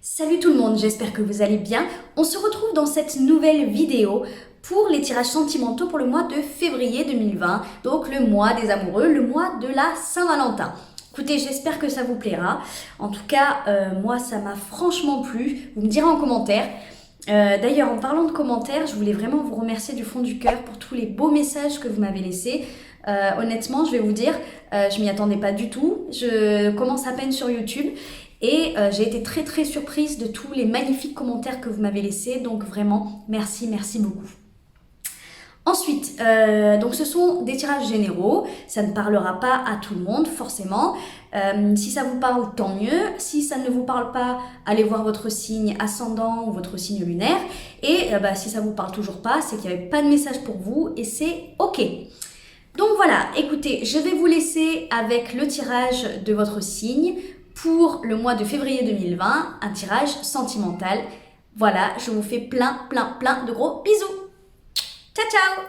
Salut tout le monde, j'espère que vous allez bien. On se retrouve dans cette nouvelle vidéo pour les tirages sentimentaux pour le mois de février 2020, donc le mois des amoureux, le mois de la Saint-Valentin. Écoutez, j'espère que ça vous plaira. En tout cas, moi, ça m'a franchement plu. Vous me direz en commentaire. D'ailleurs, en parlant de commentaires, je voulais vraiment vous remercier du fond du cœur pour tous les beaux messages que vous m'avez laissés. Honnêtement, je vais vous dire, je m'y attendais pas du tout. Je commence à peine sur YouTube. Et j'ai été très surprise de tous les magnifiques commentaires que vous m'avez laissés. Donc vraiment, merci beaucoup. Ensuite, donc ce sont des tirages généraux. Ça ne parlera pas à tout le monde, forcément. Si ça vous parle, tant mieux. Si ça ne vous parle pas, allez voir votre signe ascendant ou votre signe lunaire. Et si ça vous parle toujours pas, c'est qu'il n'y avait pas de message pour vous et c'est OK. Donc voilà, écoutez, je vais vous laisser avec le tirage de votre signe pour le mois de février 2020, un tirage sentimental. Voilà, je vous fais plein de gros bisous. Ciao, ciao!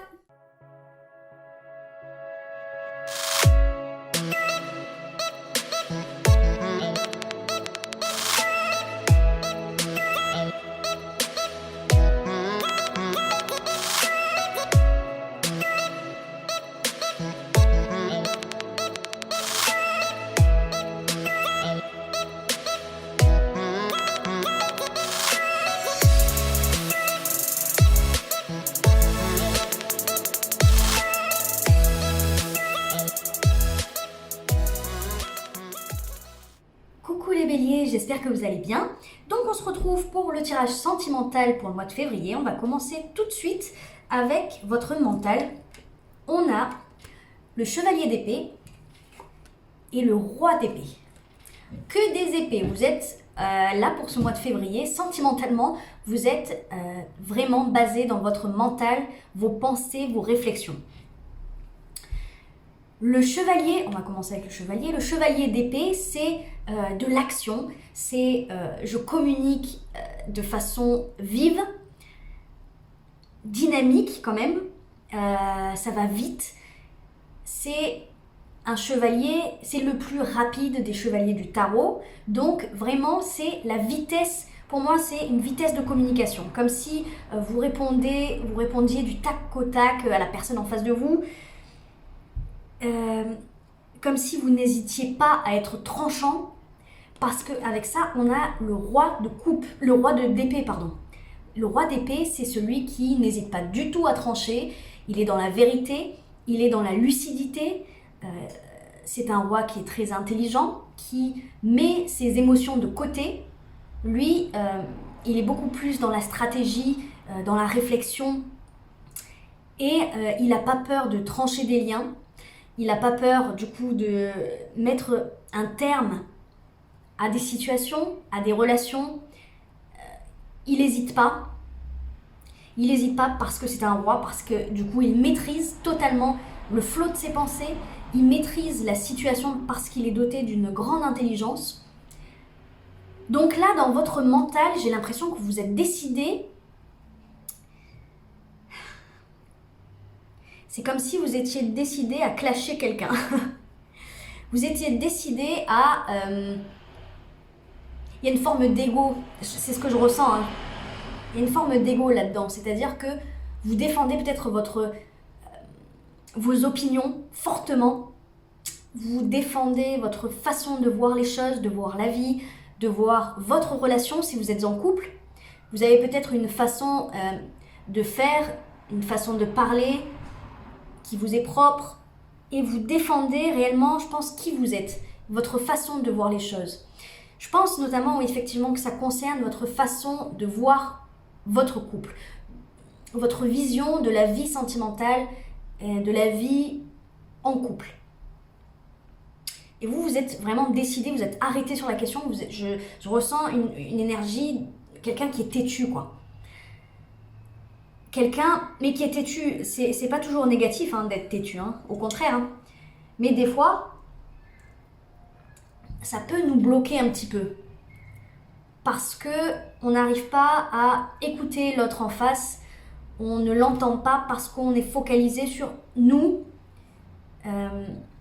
Coucou les béliers, j'espère que vous allez bien. Donc on se retrouve pour le tirage sentimental pour le mois de février. On va commencer tout de suite avec votre mental. On a le chevalier d'épée et le roi d'épée. Que des épées. Vous êtes là pour ce mois de février. Sentimentalement, vous êtes vraiment basé dans votre mental, vos pensées, vos réflexions. Le chevalier, on va commencer avec le chevalier. Le chevalier d'épée, c'est de l'action. C'est je communique de façon vive, dynamique quand même. Ça va vite. C'est un chevalier, c'est le plus rapide des chevaliers du tarot. Donc vraiment, c'est la vitesse. Pour moi, c'est une vitesse de communication. Comme si vous répondiez du tac au tac à la personne en face de vous. Comme si vous n'hésitiez pas à être tranchant, parce qu'avec ça, on a le roi d'épée, pardon. Le roi d'épée, c'est celui qui n'hésite pas du tout à trancher. Il est dans la vérité, il est dans la lucidité. C'est un roi qui est très intelligent, qui met ses émotions de côté. Lui, il est beaucoup plus dans la stratégie, dans la réflexion. Et il n'a pas peur de trancher des liens. Il n'a pas peur du coup de mettre un terme à des situations, à des relations. Il n'hésite pas. Il n'hésite pas parce que c'est un roi, parce que du coup il maîtrise totalement le flot de ses pensées. Il maîtrise la situation parce qu'il est doté d'une grande intelligence. Donc là, dans votre mental, j'ai l'impression que vous êtes décidé. C'est comme si vous étiez décidé à clasher quelqu'un. Vous étiez décidé à... Il y a une forme d'ego, c'est ce que je ressens. Hein. Il y a une forme d'ego là-dedans. C'est-à-dire que vous défendez peut-être vos opinions fortement. Vous défendez votre façon de voir les choses, de voir la vie, de voir votre relation si vous êtes en couple. Vous avez peut-être une façon de faire, une façon de parler qui vous est propre, et vous défendez réellement, je pense, qui vous êtes, votre façon de voir les choses. Je pense notamment, effectivement, que ça concerne votre façon de voir votre couple, votre vision de la vie sentimentale, de la vie en couple. Et vous êtes vraiment décidé, vous êtes arrêté sur la question, je ressens une énergie, quelqu'un qui est têtu, quoi. Quelqu'un, mais qui est têtu, c'est pas toujours négatif hein, d'être têtu, hein, au contraire. Hein. Mais des fois, ça peut nous bloquer un petit peu. Parce qu'on n'arrive pas à écouter l'autre en face, on ne l'entend pas parce qu'on est focalisé sur nous,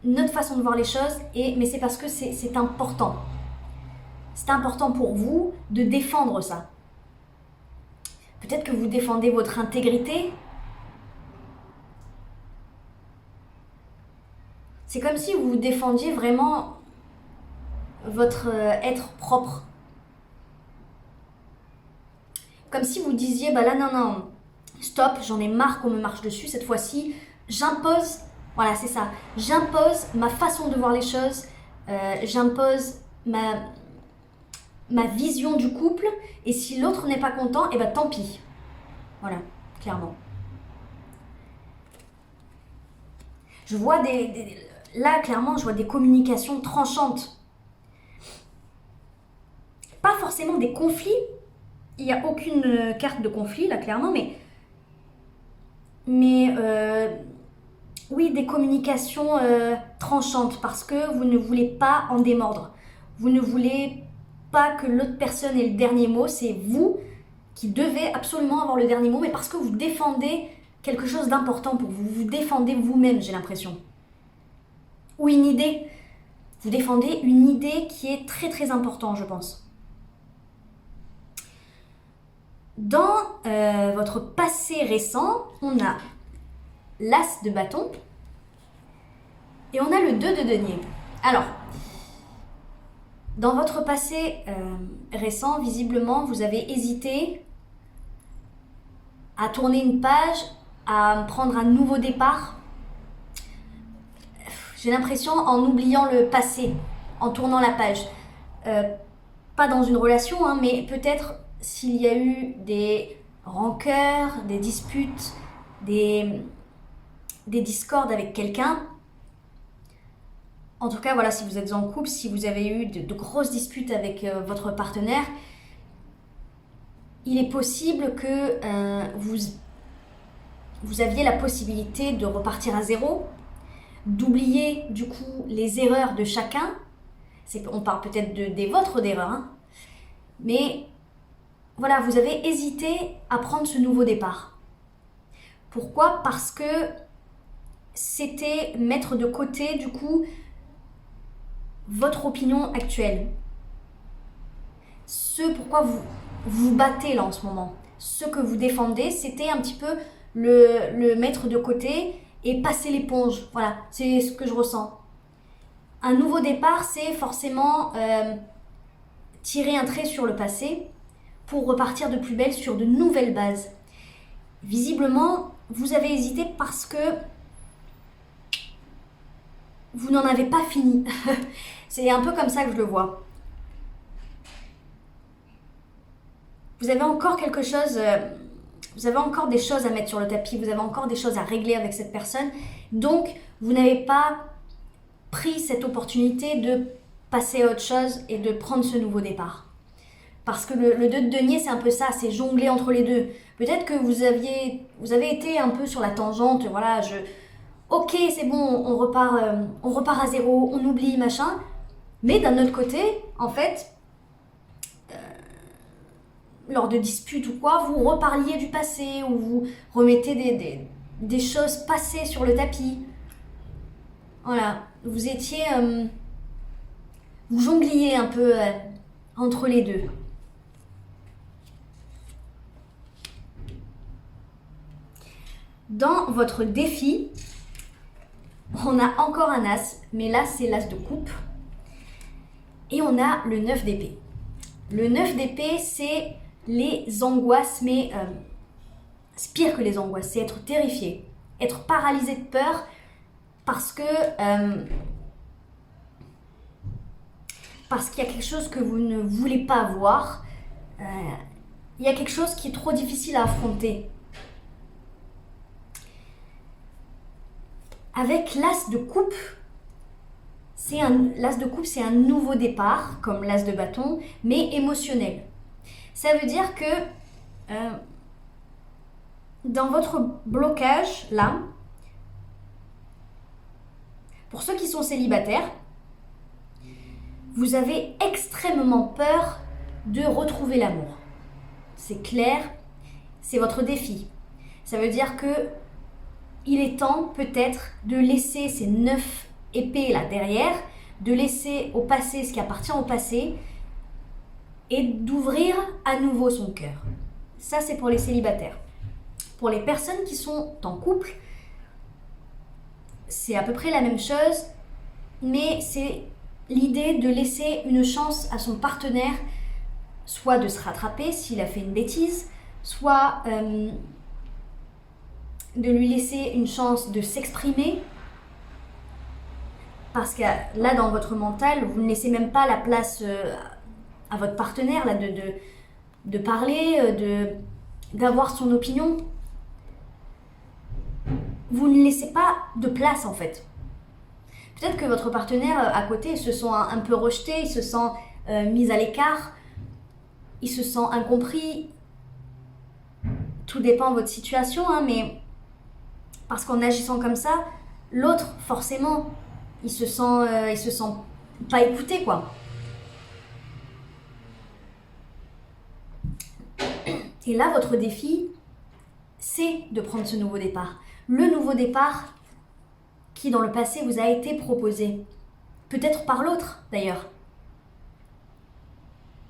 notre façon de voir les choses, mais c'est parce que c'est important. c'est important pour vous de défendre ça. Peut-être que vous défendez votre intégrité. C'est comme si vous défendiez vraiment votre être propre. Comme si vous disiez, bah là non, stop, j'en ai marre qu'on me marche dessus, cette fois-ci, j'impose, voilà c'est ça, j'impose ma façon de voir les choses, j'impose ma vision du couple, et si l'autre n'est pas content, et bah tant pis. Voilà, clairement. Je vois là, clairement, je vois des communications tranchantes. Pas forcément des conflits, il n'y a aucune carte de conflit, là, clairement, mais oui, des communications tranchantes, parce que vous ne voulez pas en démordre. Vous ne voulez pas que l'autre personne ait le dernier mot, c'est vous qui devez absolument avoir le dernier mot, mais parce que vous défendez quelque chose d'important pour vous. Vous défendez vous-même, j'ai l'impression. Ou une idée. Vous défendez une idée qui est très très importante, je pense. Dans votre passé récent, on a l'as de bâton et on a le 2 de denier. Alors, dans votre passé récent, visiblement, vous avez hésité à tourner une page, à prendre un nouveau départ. J'ai l'impression, en oubliant le passé, en tournant la page. Pas dans une relation, hein, mais peut-être s'il y a eu des rancœurs, des disputes, des discordes avec quelqu'un. En tout cas, voilà, si vous êtes en couple, si vous avez eu de grosses disputes avec votre partenaire, il est possible que vous aviez la possibilité de repartir à zéro, d'oublier du coup les erreurs de chacun. On parle peut-être des vôtres d'erreurs, hein. Mais voilà, vous avez hésité à prendre ce nouveau départ. Pourquoi ? Parce que c'était mettre de côté du coup votre opinion actuelle. Ce pourquoi vous vous battez là en ce moment. Ce que vous défendez, c'était un petit peu le mettre de côté et passer l'éponge. Voilà, c'est ce que je ressens. Un nouveau départ, c'est forcément tirer un trait sur le passé pour repartir de plus belle sur de nouvelles bases. Visiblement, vous avez hésité parce que vous n'en avez pas fini. C'est un peu comme ça que je le vois. Vous avez encore quelque chose, vous avez encore des choses à mettre sur le tapis, vous avez encore des choses à régler avec cette personne. Donc, vous n'avez pas pris cette opportunité de passer à autre chose et de prendre ce nouveau départ. Parce que le 2 de denier, c'est un peu ça, c'est jongler entre les deux. Peut-être que vous avez été un peu sur la tangente, voilà, ok, c'est bon, on repart à zéro, on oublie, machin. Mais d'un autre côté, en fait, lors de disputes ou quoi, vous reparliez du passé ou vous remettez des choses passées sur le tapis. Voilà, vous étiez... vous jongliez un peu entre les deux. Dans votre défi, on a encore un as, mais là c'est l'as de coupe. Et on a le 9 d'épée. Le 9 d'épée, c'est les angoisses, mais c'est pire que les angoisses, c'est être terrifié, être paralysé de peur parce qu'il y a quelque chose que vous ne voulez pas voir, il y a quelque chose qui est trop difficile à affronter. Avec l'as de coupe, l'as de coupe, c'est un nouveau départ, comme l'as de bâton, mais émotionnel. Ça veut dire que dans votre blocage, là, pour ceux qui sont célibataires, vous avez extrêmement peur de retrouver l'amour. C'est clair, c'est votre défi. Ça veut dire que il est temps peut-être de laisser ces 9 épées là derrière, de laisser au passé ce qui appartient au passé et d'ouvrir à nouveau son cœur. Ça, c'est pour les célibataires. Pour les personnes qui sont en couple, c'est à peu près la même chose, mais c'est l'idée de laisser une chance à son partenaire, soit de se rattraper s'il a fait une bêtise, soit de lui laisser une chance de s'exprimer. Parce que là, dans votre mental, vous ne laissez même pas la place à votre partenaire là, de parler, d'avoir son opinion. Vous ne laissez pas de place en fait. Peut-être que votre partenaire à côté se sent un peu rejeté, il se sent mis à l'écart, il se sent incompris. Tout dépend de votre situation, hein, mais parce qu'en agissant comme ça, l'autre, forcément, il se sent pas écouté, quoi. Et là, votre défi, c'est de prendre ce nouveau départ. Le nouveau départ qui, dans le passé, vous a été proposé. Peut-être par l'autre, d'ailleurs.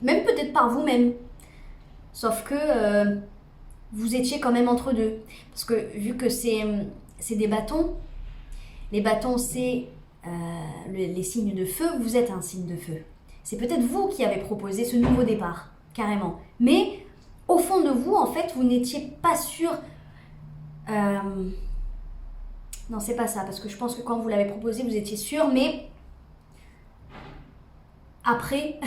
Même peut-être par vous-même. Sauf que vous étiez quand même entre deux. Parce que vu que c'est des bâtons, les bâtons, c'est les signes de feu, vous êtes un signe de feu. C'est peut-être vous qui avez proposé ce nouveau départ, carrément. Mais au fond de vous, en fait, vous n'étiez pas sûr... Non, c'est pas ça, parce que je pense que quand vous l'avez proposé, vous étiez sûr, mais après,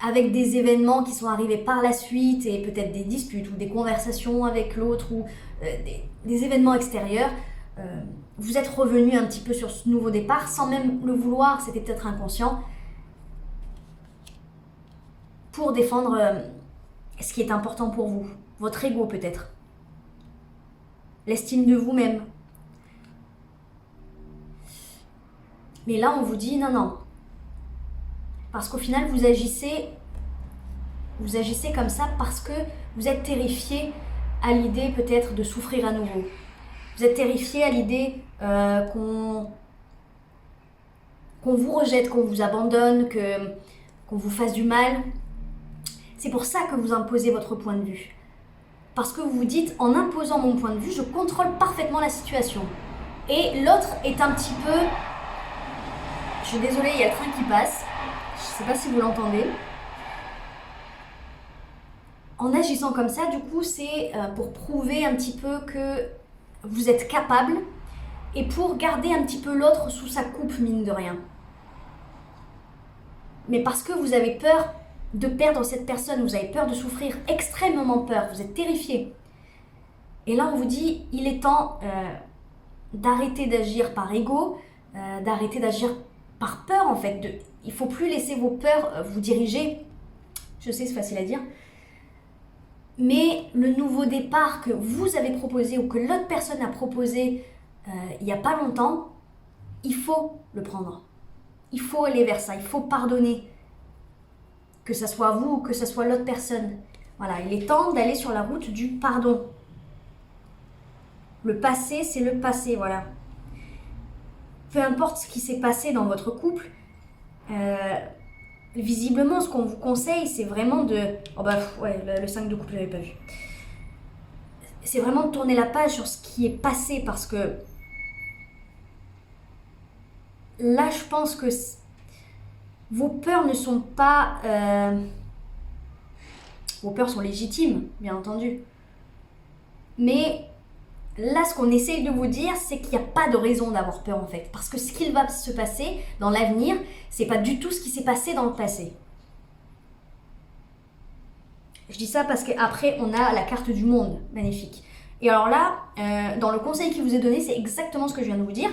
avec des événements qui sont arrivés par la suite, et peut-être des disputes ou des conversations avec l'autre, ou des événements extérieurs, vous êtes revenu un petit peu sur ce nouveau départ, sans même le vouloir, c'était peut-être inconscient, pour défendre ce qui est important pour vous, votre ego peut-être. L'estime de vous-même. Mais là, on vous dit non. Parce qu'au final, vous agissez comme ça parce que vous êtes terrifié à l'idée peut-être de souffrir à nouveau. Vous êtes terrifié à l'idée qu'on vous rejette, qu'on vous abandonne, qu'on vous fasse du mal. C'est pour ça que vous imposez votre point de vue. Parce que vous vous dites, en imposant mon point de vue, je contrôle parfaitement la situation. Et l'autre est un petit peu... Je suis désolée, il y a le train qui passe. Je ne sais pas si vous l'entendez. En agissant comme ça, du coup, c'est pour prouver un petit peu que vous êtes capable et pour garder un petit peu l'autre sous sa coupe, mine de rien. Mais parce que vous avez peur de perdre cette personne, vous avez peur de souffrir, extrêmement peur, vous êtes terrifié. Et là, on vous dit, il est temps d'arrêter d'agir par ego, d'arrêter d'agir par peur, en fait. Il ne faut plus laisser vos peurs vous diriger. Je sais, c'est facile à dire. Mais le nouveau départ que vous avez proposé ou que l'autre personne a proposé il n'y a pas longtemps, il faut le prendre. Il faut aller vers ça, il faut pardonner. Que ce soit vous ou que ce soit l'autre personne. Voilà, il est temps d'aller sur la route du pardon. Le passé, c'est le passé, voilà. Peu importe ce qui s'est passé dans votre couple, visiblement, ce qu'on vous conseille, c'est vraiment de... Oh bah, ouais, le 5 de couple, je l'avais pas vu. C'est vraiment de tourner la page sur ce qui est passé, parce que là, je pense que vos peurs ne sont pas... Vos peurs sont légitimes, bien entendu. Mais là, ce qu'on essaye de vous dire, c'est qu'il n'y a pas de raison d'avoir peur, en fait. Parce que ce qu'il va se passer dans l'avenir, c'est pas du tout ce qui s'est passé dans le passé. Je dis ça parce qu'après, on a la carte du monde, magnifique. Et alors là, dans le conseil qui vous est donné, c'est exactement ce que je viens de vous dire.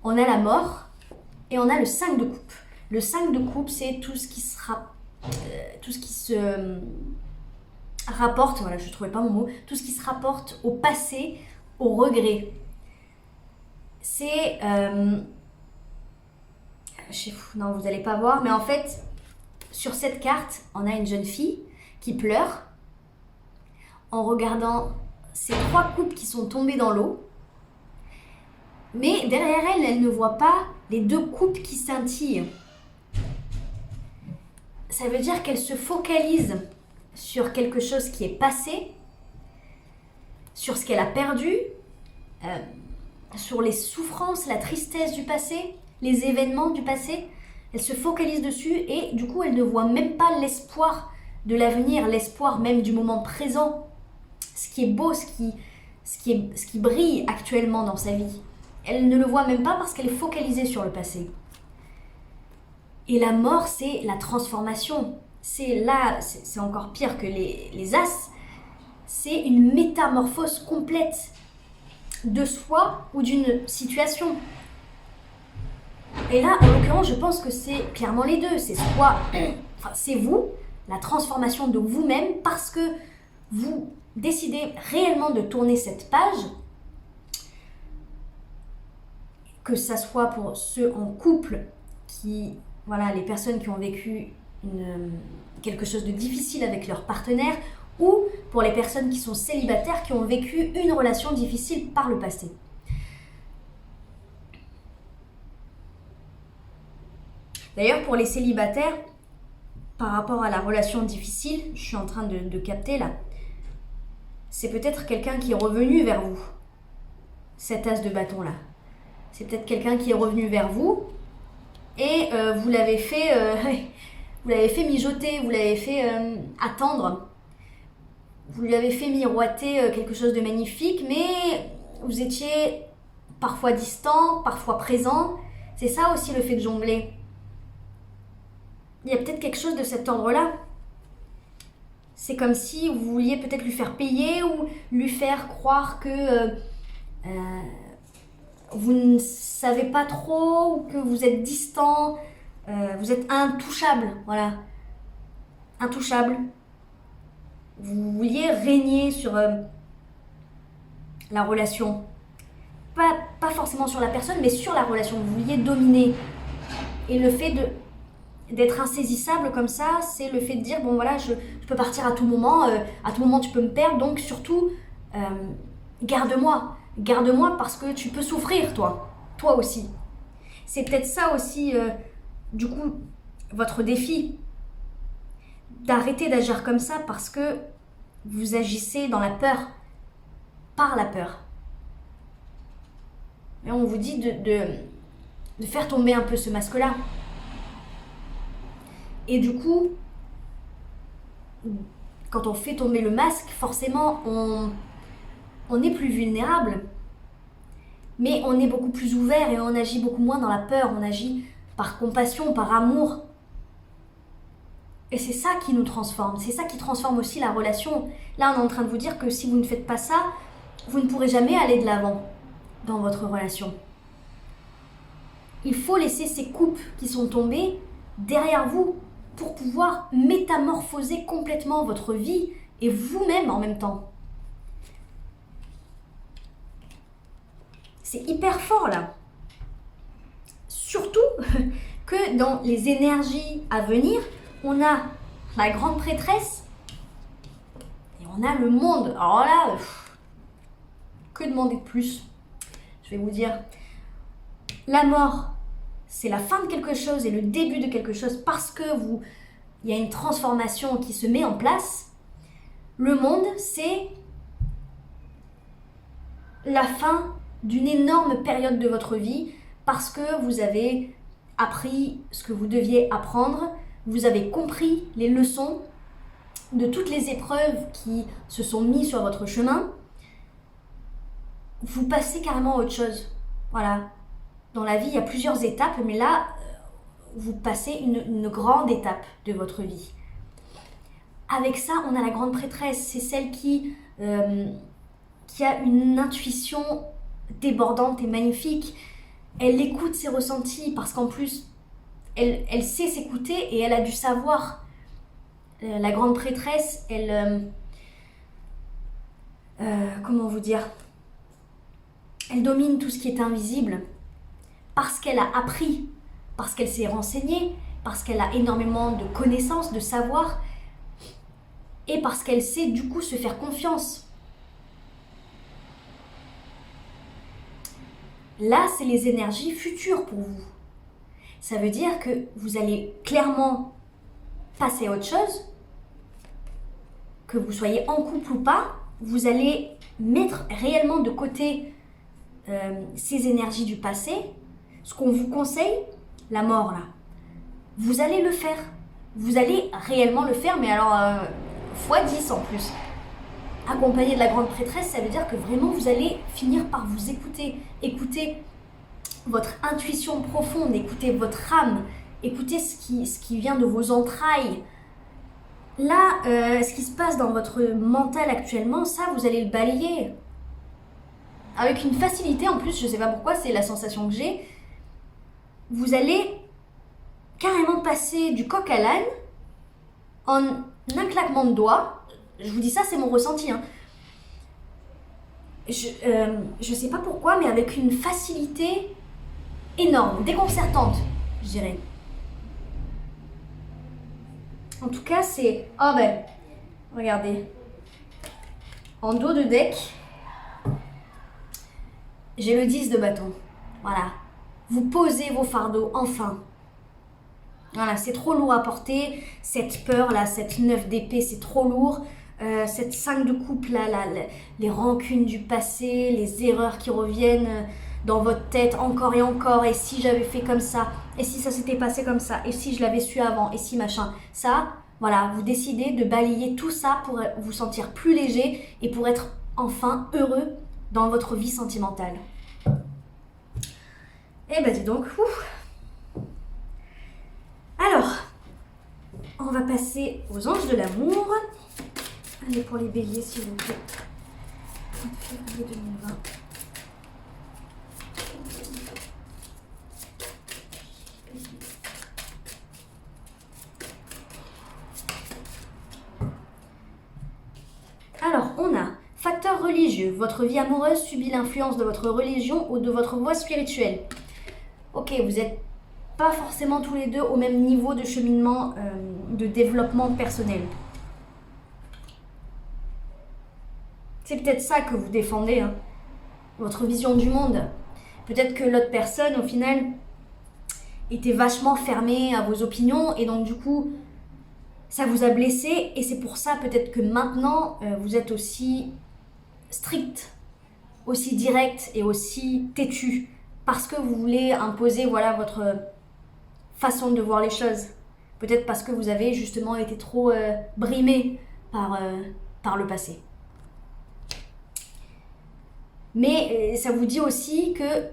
On a la mort et on a le 5 de coupe. Le 5 de coupe, c'est tout ce qui se rapporte, voilà, je ne trouvais pas mon mot, tout ce qui se rapporte au passé, au regret. C'est... non, vous n'allez pas voir, mais en fait, sur cette carte, on a une jeune fille qui pleure en regardant ces 3 coupes qui sont tombées dans l'eau. Mais derrière elle, elle ne voit pas les 2 coupes qui scintillent. ça veut dire qu'elle se focalise sur quelque chose qui est passé, sur ce qu'elle a perdu, sur les souffrances, la tristesse du passé, les événements du passé. Elle se focalise dessus et du coup, elle ne voit même pas l'espoir de l'avenir, l'espoir même du moment présent, ce qui est beau, ce qui brille actuellement dans sa vie. Elle ne le voit même pas parce qu'elle est focalisée sur le passé. Et la mort, c'est la transformation. C'est encore pire que les as. C'est une métamorphose complète de soi ou d'une situation. Et là, en l'occurrence, je pense que c'est clairement les deux. C'est c'est vous, la transformation de vous-même, parce que vous décidez réellement de tourner cette page, que ça soit pour ceux en couple, les personnes qui ont vécu quelque chose de difficile avec leur partenaire, ou pour les personnes qui sont célibataires, qui ont vécu une relation difficile par le passé. D'ailleurs, pour les célibataires, par rapport à la relation difficile, je suis en train de capter là, c'est peut-être quelqu'un qui est revenu vers vous, cet as de bâton là. C'est peut-être quelqu'un qui est revenu vers vous et vous l'avez fait mijoter, vous l'avez fait attendre, vous lui avez fait miroiter quelque chose de magnifique, mais vous étiez parfois distant, parfois présent. C'est ça aussi le fait de jongler. Il y a peut-être quelque chose de cet ordre-là. C'est comme si vous vouliez peut-être lui faire payer ou lui faire croire que vous ne savez pas trop ou que vous êtes distant, vous êtes intouchable, voilà. Intouchable. Vous vouliez régner sur la relation. Pas forcément sur la personne, mais sur la relation. Vous vouliez dominer. Et le fait d'être insaisissable comme ça, c'est le fait de dire, bon voilà, je peux partir à tout moment tu peux me perdre, donc surtout, garde-moi. Garde-moi parce que tu peux souffrir, toi aussi. C'est peut-être ça aussi, du coup, votre défi, d'arrêter d'agir comme ça parce que vous agissez dans la peur, par la peur. Et on vous dit de faire tomber un peu ce masque-là. Et du coup, quand on fait tomber le masque, forcément, on est plus vulnérable, mais on est beaucoup plus ouvert et on agit beaucoup moins dans la peur, on agit par compassion, par amour. Et c'est ça qui nous transforme, c'est ça qui transforme aussi la relation. Là, on est en train de vous dire que si vous ne faites pas ça, vous ne pourrez jamais aller de l'avant dans votre relation. Il faut laisser ces coupes qui sont tombées derrière vous pour pouvoir métamorphoser complètement votre vie et vous-même en même temps. C'est hyper fort là. Surtout que dans les énergies à venir, on a la grande prêtresse et on a le monde. Alors là, que demander de plus? Je vais vous dire, la mort, c'est la fin de quelque chose et le début de quelque chose parce que il y a une transformation qui se met en place. Le monde, c'est la fin d'une énorme période de votre vie parce que vous avez appris ce que vous deviez apprendre, vous avez compris les leçons de toutes les épreuves qui se sont mises sur votre chemin. Vous passez carrément à autre chose. Voilà. Dans la vie, il y a plusieurs étapes, mais là, vous passez une grande étape de votre vie. Avec ça, on a la grande prêtresse. C'est celle qui a une intuition débordante et magnifique. Elle écoute ses ressentis parce qu'en plus, elle sait s'écouter et elle a du savoir. La grande prêtresse, comment vous dire, elle domine tout ce qui est invisible parce qu'elle a appris, parce qu'elle s'est renseignée, parce qu'elle a énormément de connaissances, de savoir et parce qu'elle sait du coup se faire confiance. Là, c'est les énergies futures pour vous. Ça veut dire que vous allez clairement passer à autre chose, que vous soyez en couple ou pas, vous allez mettre réellement de côté ces énergies du passé. Ce qu'on vous conseille, la mort là, vous allez le faire. Vous allez réellement le faire, mais alors x10 en plus. Accompagné de la grande prêtresse, ça veut dire que vraiment vous allez finir par vous écouter. Écoutez votre intuition profonde, écoutez votre âme, écoutez ce qui vient de vos entrailles. Là, ce qui se passe dans votre mental actuellement, ça, vous allez le balayer. Avec une facilité, en plus, je ne sais pas pourquoi, c'est la sensation que j'ai. Vous allez carrément passer du coq à l'âne en un claquement de doigts. Je vous dis ça, c'est mon ressenti. Hein. Je sais pas pourquoi, mais avec une facilité énorme, déconcertante, je dirais. En tout cas, c'est... Oh ben, regardez. En dos de deck, j'ai le 10 de bâton. Voilà. Vous posez vos fardeaux, enfin. Voilà, c'est trop lourd à porter. Cette peur là, cette 9 d'épée, c'est trop lourd. Cette 5 de coupe là, les rancunes du passé, les erreurs qui reviennent dans votre tête encore et encore. Et si j'avais fait comme ça, et si ça s'était passé comme ça, et si je l'avais su avant, et si machin. Ça, voilà, vous décidez de balayer tout ça pour vous sentir plus léger et pour être enfin heureux dans votre vie sentimentale. Eh ben dis donc, Alors, on va passer aux anges de l'amour. Allez, pour les béliers, s'il vous plaît. Février 2020. Alors, on a facteur religieux. Votre vie amoureuse subit l'influence de votre religion ou de votre voie spirituelle. Ok, vous n'êtes pas forcément tous les deux au même niveau de cheminement, de développement personnel. C'est peut-être ça que vous défendez, hein, votre vision du monde. Peut-être que l'autre personne, au final, était vachement fermée à vos opinions et donc du coup, ça vous a blessé et c'est pour ça peut-être que maintenant, vous êtes aussi strict, aussi direct et aussi têtu parce que vous voulez imposer voilà, votre façon de voir les choses. Peut-être parce que vous avez justement été trop brimé par le passé. Mais ça vous dit aussi que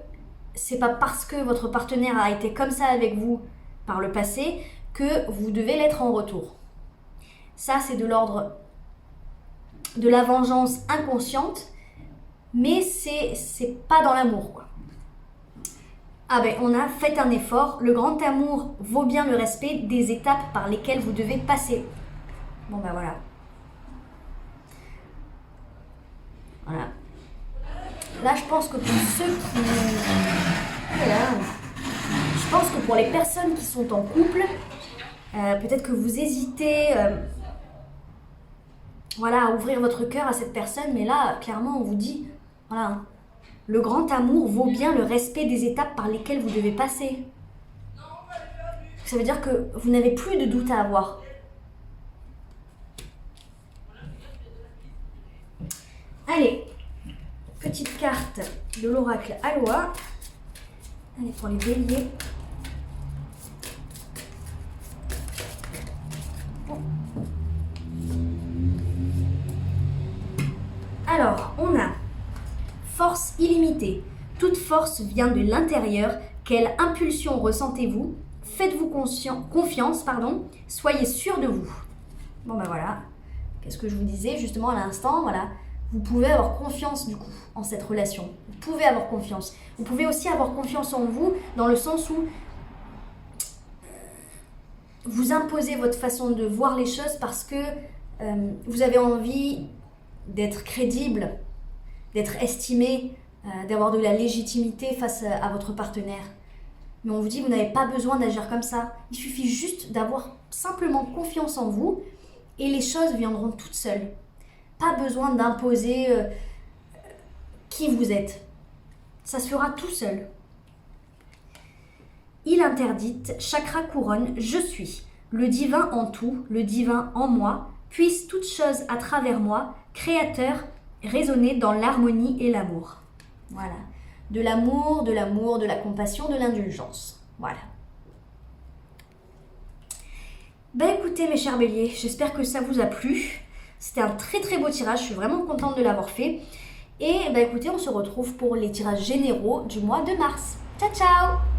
c'est pas parce que votre partenaire a été comme ça avec vous par le passé que vous devez l'être en retour. Ça, c'est de l'ordre de la vengeance inconsciente, mais c'est pas dans l'amour, quoi. Ah ben, on a fait un effort. Le grand amour vaut bien le respect des étapes par lesquelles vous devez passer. Bon ben voilà. Voilà. Là, je pense que pour ceux qui... Voilà. Je pense que pour les personnes qui sont en couple, peut-être que vous hésitez voilà, à ouvrir votre cœur à cette personne, mais là, clairement, on vous dit, voilà, le grand amour vaut bien le respect des étapes par lesquelles vous devez passer. Ça veut dire que vous n'avez plus de doute à avoir. Allez, petite carte de l'oracle Aloha. Allez, pour les béliers. Alors, on a force illimitée. Toute force vient de l'intérieur. Quelle impulsion ressentez-vous? Faites-vous confiance, soyez sûr de vous. Bon ben voilà, qu'est-ce que je vous disais justement à l'instant, voilà. Vous pouvez avoir confiance du coup en cette relation. Vous pouvez avoir confiance. Vous pouvez aussi avoir confiance en vous dans le sens où vous imposez votre façon de voir les choses parce que vous avez envie d'être crédible, d'être estimé, d'avoir de la légitimité face à votre partenaire. Mais on vous dit, vous n'avez pas besoin d'agir comme ça. Il suffit juste d'avoir simplement confiance en vous et les choses viendront toutes seules. Pas besoin d'imposer qui vous êtes. Ça se fera tout seul. Il interdite, chakra couronne, je suis. le divin en tout, le divin en moi, puisse toute chose à travers moi, créateur, résonner dans l'harmonie et l'amour. Voilà. De l'amour, de l'amour, de la compassion, de l'indulgence. Voilà. Ben écoutez mes chers béliers, j'espère que ça vous a plu. C'était un très très beau tirage, je suis vraiment contente de l'avoir fait. Et ben écoutez, on se retrouve pour les tirages généraux du mois de mars. Ciao ciao!